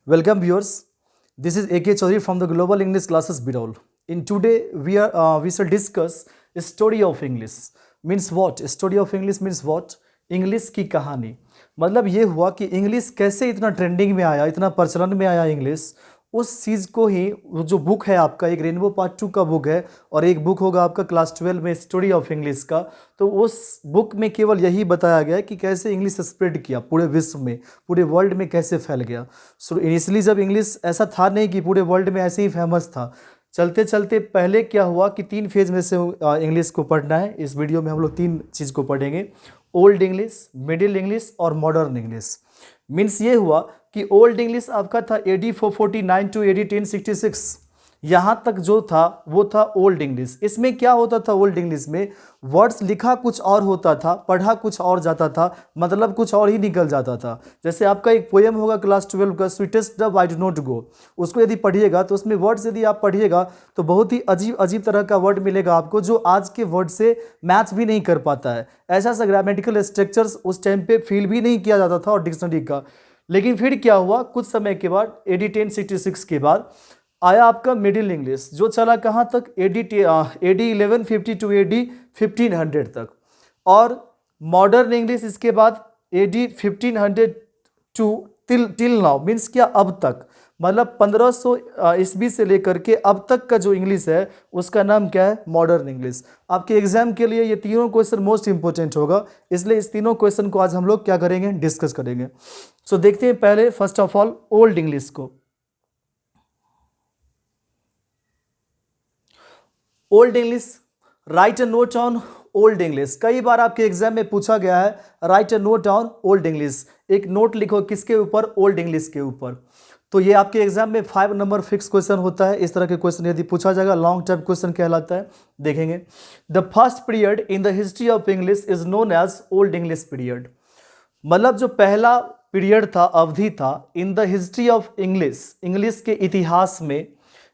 Welcome viewers. This is AK Chaudhary from the Global English Classes Bureau. In today we shall discuss a story of English. Means what? A story of English means what? English की कहानी। मतलब ये हुआ कि English कैसे इतना trending में आया, इतना प्रचलन में आया इंग्लिश, उस चीज़ को ही वो जो बुक है आपका, एक रेनबो पार्ट 2 का बुक है और एक बुक होगा आपका क्लास 12 में स्टोरी ऑफ इंग्लिश का। तो उस बुक में केवल यही बताया गया है कि कैसे इंग्लिश स्प्रेड किया पूरे विश्व में, पूरे वर्ल्ड में कैसे फैल गया। सो इनिशियली जब इंग्लिश ऐसा था नहीं कि पूरे वर्ल्ड में ऐसे ही फेमस था, चलते चलते पहले क्या हुआ कि 3 फेज में से इंग्लिश को पढ़ना है। इस वीडियो में हम लोग 3 चीज़ को पढ़ेंगे, ओल्ड इंग्लिश, मिडिल इंग्लिश और मॉडर्न इंग्लिश। मीन्स ये हुआ कि ओल्ड इंग्लिश आपका था AD 449 टू AD 1066, यहाँ तक जो था वो था ओल्ड इंग्लिश। इसमें क्या होता था ओल्ड इंग्लिश में? वर्ड्स लिखा कुछ और होता था, पढ़ा कुछ और जाता था, मतलब कुछ और ही निकल जाता था। जैसे आपका एक पोएम होगा क्लास 12 का, sweetest Dove I do not go, उसको यदि पढ़िएगा तो उसमें वर्ड्स यदि आप पढ़िएगा तो बहुत ही अजीब अजीब तरह का वर्ड मिलेगा आपको, जो आज के वर्ड से मैच भी नहीं कर पाता है। ऐसा सा ग्रामेटिकल स्ट्रक्चर्स उस टाइम पे फील भी नहीं किया जाता था और डिक्शनरी का। लेकिन फिर क्या हुआ, कुछ समय के बाद AD 1066 के बाद आया आपका मिडिल इंग्लिश, जो चला कहाँ तक? AD 1150 टू AD 1500 तक। और मॉडर्न इंग्लिश इसके बाद AD 1500 to till now, means क्या अब तक, मतलब 1500 ईस्वी से लेकर के अब तक का जो इंग्लिश है उसका नाम क्या है? Modern English. आपके एग्जाम के लिए ये तीनों क्वेश्चन मोस्ट इंपॉर्टेंट होगा, इसलिए इस तीनों क्वेश्चन को आज हम लोग क्या करेंगे? डिस्कस करेंगे। सो देखते हैं पहले first of all old English को। Old English, write a note on old English. कई बार आपके एग्जाम में पूछा गया है write a note on old English, एक नोट लिखो किसके ऊपर? ओल्ड इंग्लिश के ऊपर। तो ये आपके एग्जाम में 5 नंबर फिक्स क्वेश्चन होता है। इस तरह के क्वेश्चन यदि पूछा जाएगा लॉन्ग टर्म क्वेश्चन कहलाता है। देखेंगे, the first period in the history of English is known as old English period. मतलब जो पहला पीरियड था, अवधि था, in the history of English, English के इतिहास में,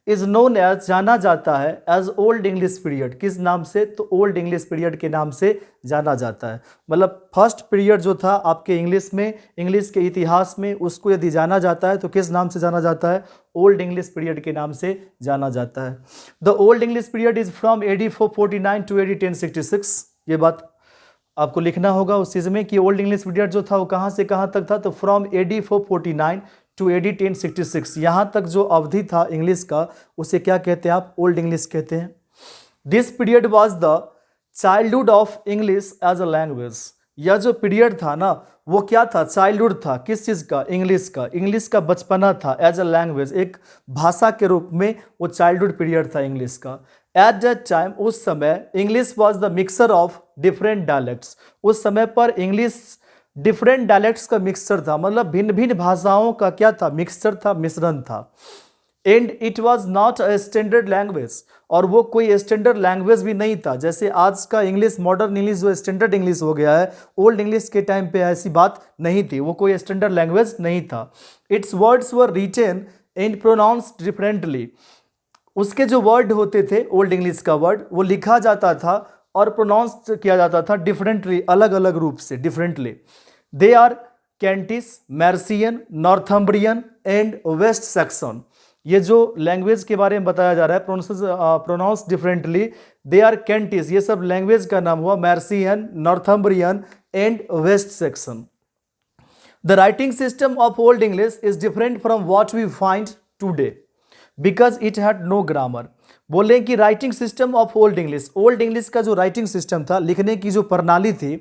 इज नोन एज, जाना जाता है, एज ओल्ड इंग्लिश पीरियड। किस नाम से? तो ओल्ड इंग्लिश पीरियड के नाम से जाना जाता है। मतलब फर्स्ट पीरियड जो था आपके इंग्लिश में, इंग्लिश के इतिहास में, उसको यदि जाना जाता है तो किस नाम से जाना जाता है? ओल्ड इंग्लिश पीरियड के नाम से जाना जाता है। The old English period is from AD 449 to AD 1066। ये बात आपको लिखना होगा उस चीज़ में कि ओल्ड इंग्लिश पीरियड जो था वो कहाँ से कहाँ तक था। तो फ्रॉम AD 449 टू AD 1066, यहाँ तक जो अवधि था इंग्लिश का, उसे क्या कहते हैं आप? ओल्ड इंग्लिश कहते हैं। This period was the childhood of English as a language. यह जो पीरियड था ना, वो क्या था? चाइल्डहुड था। किस चीज़ का? इंग्लिश का। इंग्लिश का बचपना था, एज अ लैंग्वेज, एक भाषा के रूप में वो चाइल्डहुड पीरियड था इंग्लिश का। एट दैट टाइम, उस समय, English was the mixer of different dialects. उस समय पर इंग्लिश डिफरेंट डायलेक्ट्स का मिक्सचर था, मतलब भिन्न भिन्न भाषाओं का क्या था? मिक्सचर था, मिश्रण था। And it was not a standard language, और वो कोई स्टैंडर्ड लैंग्वेज भी नहीं था। जैसे आज का इंग्लिश, मॉडर्न इंग्लिश जो स्टैंडर्ड इंग्लिश हो गया है, ओल्ड इंग्लिश के टाइम पे ऐसी बात नहीं थी, वो कोई स्टैंडर्ड लैंग्वेज नहीं था। Its words were written and pronounced differently. उसके जो वर्ड होते थे, ओल्ड इंग्लिश का वर्ड, वो लिखा जाता था और प्रोनाउंस किया जाता था डिफरेंटली, अलग अलग रूप से, differently. They are Kentish, Mercian, Northumbrian and West Saxon. ये जो लैंग्वेज के बारे में बताया जा रहा है, pronounce differently, they are Kentish, ये सब लैंग्वेज का नाम हुआ। Mercian, Northumbrian and West Saxon. The writing system of old English is different from what we find today because it had no grammar. बोले कि writing system of old English, old English का जो writing system था, लिखने की जो प्रणाली थी,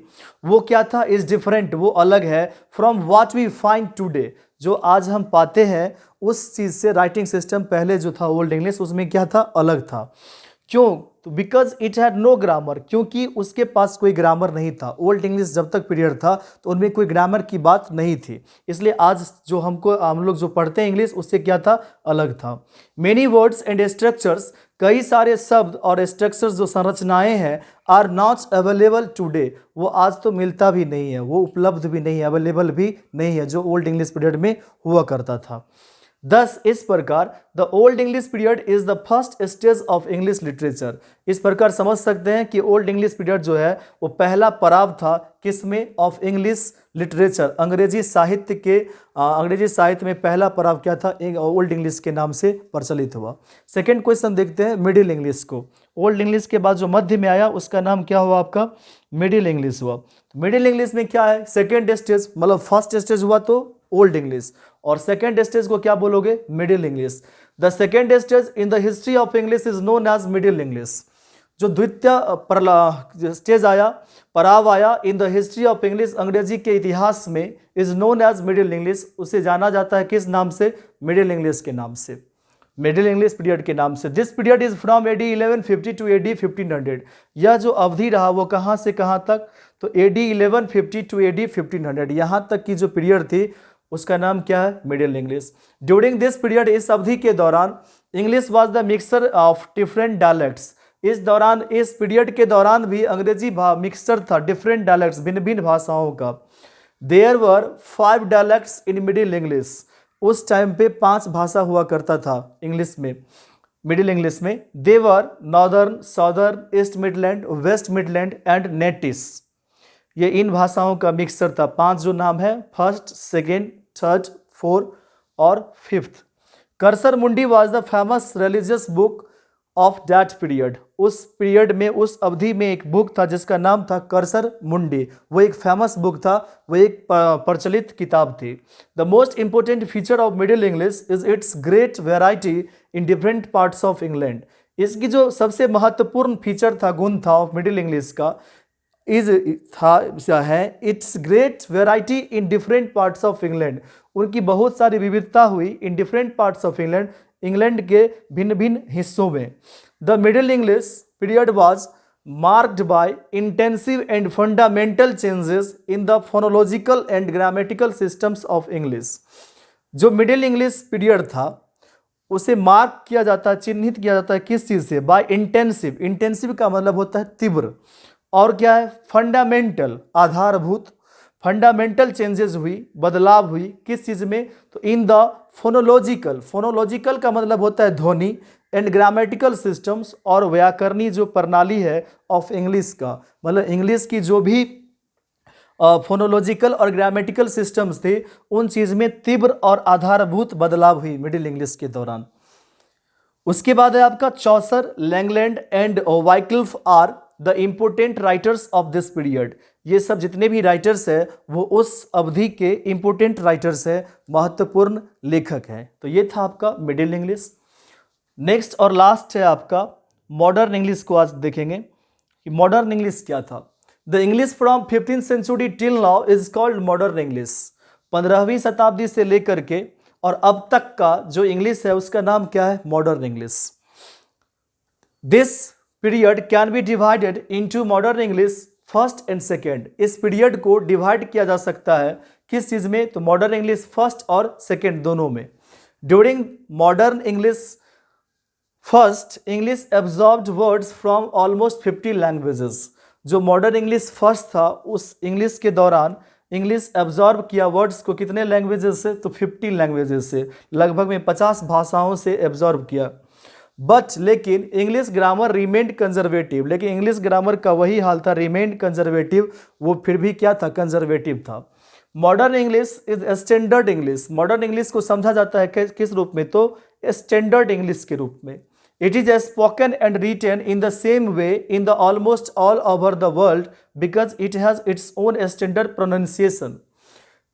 वो क्या था? इज डिफरेंट, वो अलग है, from what we find today, जो आज हम पाते हैं उस चीज़ से। राइटिंग सिस्टम पहले जो था ओल्ड इंग्लिश, उसमें क्या था? अलग था। क्यों? तो because it had no grammar, क्योंकि उसके पास कोई ग्रामर नहीं था। ओल्ड इंग्लिश जब तक पीरियड था तो उनमें कोई ग्रामर की बात नहीं थी, इसलिए आज जो हम लोग जो पढ़ते हैं इंग्लिश, उससे क्या था? अलग था। मेनी वर्ड्स एंड स्ट्रक्चर्स, कई सारे शब्द और स्ट्रक्चर्स जो संरचनाएं हैं, आर नॉट अवेलेबल टुडे, वो आज तो मिलता भी नहीं है, वो उपलब्ध भी नहीं है, अवेलेबल भी नहीं है, जो ओल्ड इंग्लिश पीरियड में हुआ करता था। दस इस प्रकार the old English period is the first stage of English literature. इस प्रकार समझ सकते हैं कि ओल्ड इंग्लिश पीरियड जो है वो पहला पड़ाव था किसमें, ऑफ इंग्लिश लिटरेचर, अंग्रेजी साहित्य के अंग्रेजी साहित्य में पहला पड़ाव क्या था, ओल्ड इंग्लिश के नाम से प्रचलित हुआ। सेकेंड क्वेश्चन देखते हैं मिडिल इंग्लिश को। ओल्ड इंग्लिश के बाद जो मध्य में आया उसका नाम क्या हुआ आपका, मिडिल इंग्लिश हुआ। मिडिल इंग्लिश में क्या है, सेकेंड स्टेज, मतलब फर्स्ट स्टेज हुआ तो ओल्ड इंग्लिश और सेकेंड स्टेज को क्या बोलोगे, middle English. The second stage in the history of English is known as middle English. जो द्वितीय स्टेज आया, पड़ाव आया in the history of English, अंग्रेजी के इतिहास में, is known as middle English, उसे जाना जाता है किस नाम से, मिडिल इंग्लिश के नाम से, मिडिल इंग्लिश पीरियड के नाम से। This period is from AD 1150 to AD 1500। यह जो अवधि रहा वो कहाँ से कहाँ तक, तो AD 1150 टू AD 1500, यहाँ तक की जो पीरियड थी उसका नाम क्या है, middle English. During this period, इस अवधि के दौरान, English was the mixture of different dialects. इस दौरान, इस पीरियड के दौरान भी अंग्रेजी मिक्सचर था डिफरेंट डायलेक्ट्स, भिन्न भिन्न भाषाओं का। There were 5 dialects in middle English. उस टाइम पे 5 भाषा हुआ करता था इंग्लिश में, मिडिल इंग्लिश में। They were northern, southern, East Midland, West Midland and Kentish. ये इन भाषाओं का मिक्सचर था। 5 जो नाम है, फर्स्ट, सेकेंड, थर्ड, फोर्थ और फिफ्थ। कर्सर मुंडी was the famous religious book of that period. उस पीरियड में, उस अवधि में एक बुक था जिसका नाम था कर्सर मुंडी। वो एक फेमस बुक था, वो एक प्रचलित किताब थी। The most important feature of middle English is it's great variety in different parts of England. इसकी जो सबसे महत्वपूर्ण फीचर था, गुण था ऑफ मिडिल इंग्लिश का, है it's great variety in different parts of England. उनकी बहुत सारी विविधता हुई in different parts of England, England के भिन्न भिन्न हिस्सों में। The middle English period was marked by intensive and fundamental changes in the phonological and grammatical systems of English. जो मिडिल इंग्लिश पीरियड था उसे मार्क किया जाता है, चिन्हित किया जाता है किस चीज़ से, बाय इंटेंसिव। इंटेंसिव का मतलब होता है तीव्र, और क्या है, फंडामेंटल, आधारभूत। फंडामेंटल चेंजेस हुई, बदलाव हुई किस चीज़ में, तो इन द फोनोलॉजिकल। फोनोलॉजिकल का मतलब होता है ध्वनि, एंड ग्रामेटिकल सिस्टम्स, और व्याकरणीय जो प्रणाली है ऑफ इंग्लिश का, मतलब इंग्लिश की जो भी फोनोलॉजिकल और ग्रामेटिकल सिस्टम्स थे उन चीज़ में तीव्र और आधारभूत बदलाव हुई मिडिल इंग्लिश के दौरान। उसके बाद है आपका Chaucer, Langland and Wycliffe are the important writers of this period. ये सब जितने भी राइटर्स हैं वो उस अवधि के इम्पोर्टेंट राइटर्स हैं, महत्वपूर्ण लेखक हैं। तो ये था आपका मिडिल इंग्लिश। नेक्स्ट और लास्ट है आपका मॉडर्न इंग्लिश को आज देखेंगे कि मॉडर्न इंग्लिश क्या था। The English from 15th century till now is called modern English. 15वीं शताब्दी से लेकर के और अब तक का जो इंग्लिश है उसका नाम क्या है, modern English. This period can be divided into modern English first and second. इस पीरियड को डिवाइड किया जा सकता है किस चीज़ में, तो मॉडर्न इंग्लिश फर्स्ट और सेकेंड दोनों में। During modern English first, English absorbed words from almost 50 languages. जो मॉडर्न इंग्लिश फर्स्ट था उस इंग्लिश के दौरान इंग्लिश एब्जॉर्ब किया वर्ड्स को कितने लैंग्वेजेस से, तो 50 लैंग्वेजेस से, लगभग में 50 भाषाओं से एब्जॉर्ब किया। बट लेकिन इंग्लिश ग्रामर रिमेंड कंजर्वेटिव, लेकिन इंग्लिश ग्रामर का वही हाल था, रिमेंड कंजर्वेटिव, वो फिर भी क्या था, कंजर्वेटिव था। Modern English is standard English. Modern English को समझा जाता है किस रूप में, तो स्टैंडर्ड इंग्लिश के रूप में। It is spoken and written in the same way in the almost all over the world because it has its own standard pronunciation.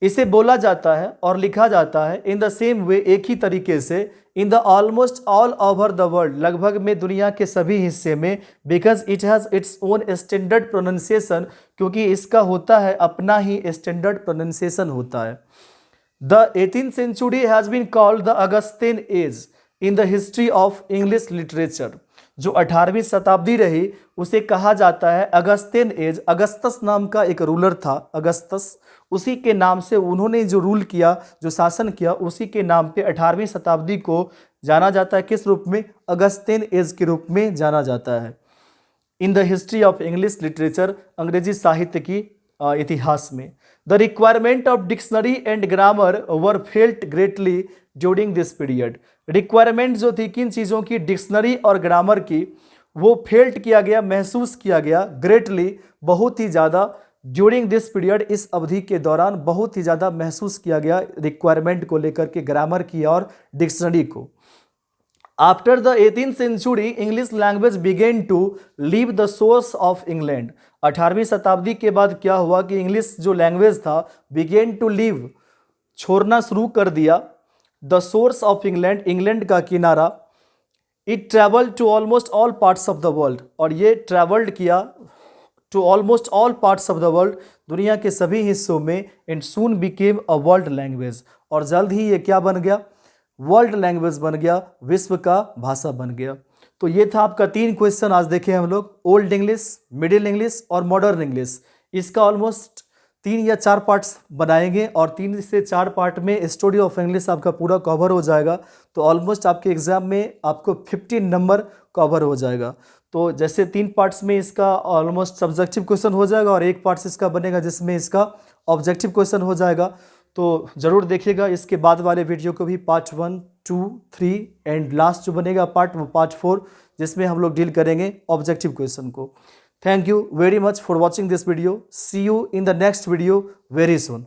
इसे बोला जाता है और लिखा जाता है इन द सेम वे, एक ही तरीके से, इन the almost all over the world, लगभग में दुनिया के सभी हिस्से में, because it has its own standard pronunciation, क्योंकि इसका होता है अपना ही स्टैंडर्ड प्रोनाउंसिएशन होता है। The 18th century has been called the Augustan age in the history of English literature. जो 18वीं शताब्दी रही उसे कहा जाता है अगस्तिन एज। अगस्तस नाम का एक रूलर था, अगस्तस, उसी के नाम से उन्होंने जो रूल किया, जो शासन किया, उसी के नाम पे 18वीं शताब्दी को जाना जाता है। किस रूप में, अगस्तिन एज के रूप में जाना जाता है। इन the history of English literature, अंग्रेजी साहित्य की इतिहास में। The requirement of dictionary and grammar were felt greatly during this period. Requirement जो थी किन चीज़ों की, डिक्शनरी और ग्रामर की, वो फेल्ट किया गया, महसूस किया गया, ग्रेटली बहुत ही ज़्यादा, ड्यूरिंग दिस पीरियड इस अवधि के दौरान बहुत ही ज़्यादा महसूस किया गया रिक्वायरमेंट को लेकर के, ग्रामर की और डिक्शनरी को। After the 18th century English language began to leave the source of England. 18वीं शताब्दी के बाद क्या हुआ कि इंग्लिश जो लैंग्वेज था, बिगेन टू लीव, छोड़ना शुरू कर दिया, the source of England, England का किनारा। It travelled to almost all parts of the world, और ये ट्रेवल्ड किया to almost all parts of the world, दुनिया के सभी हिस्सों में, and soon became a world language, और जल्द ही ये क्या बन गया, वर्ल्ड लैंग्वेज बन गया, विश्व का भाषा बन गया। तो ये था आपका 3 क्वेश्चन आज देखे हम लोग, ओल्ड इंग्लिश, मिडिल इंग्लिश और मॉडर्न इंग्लिश। इसका ऑलमोस्ट 3 या 4 पार्ट्स बनाएंगे, और 3 से 4 पार्ट में स्टोरी ऑफ इंग्लिश आपका पूरा कवर हो जाएगा। तो ऑलमोस्ट आपके एग्जाम में आपको 15 नंबर कवर हो जाएगा। तो जैसे 3 पार्ट्स में इसका ऑलमोस्ट सब्जेक्टिव क्वेश्चन हो जाएगा, और 1 पार्ट्स इसका बनेगा जिसमें इसका ऑब्जेक्टिव क्वेश्चन हो जाएगा। तो ज़रूर देखिएगा इसके बाद वाले वीडियो को भी, पार्ट 1, 2, 3 एंड लास्ट जो बनेगा पार्ट, वो पार्ट 4, जिसमें हम लोग डील करेंगे ऑब्जेक्टिव क्वेश्चन को। Thank you very much for watching this video. See you in the next video very soon.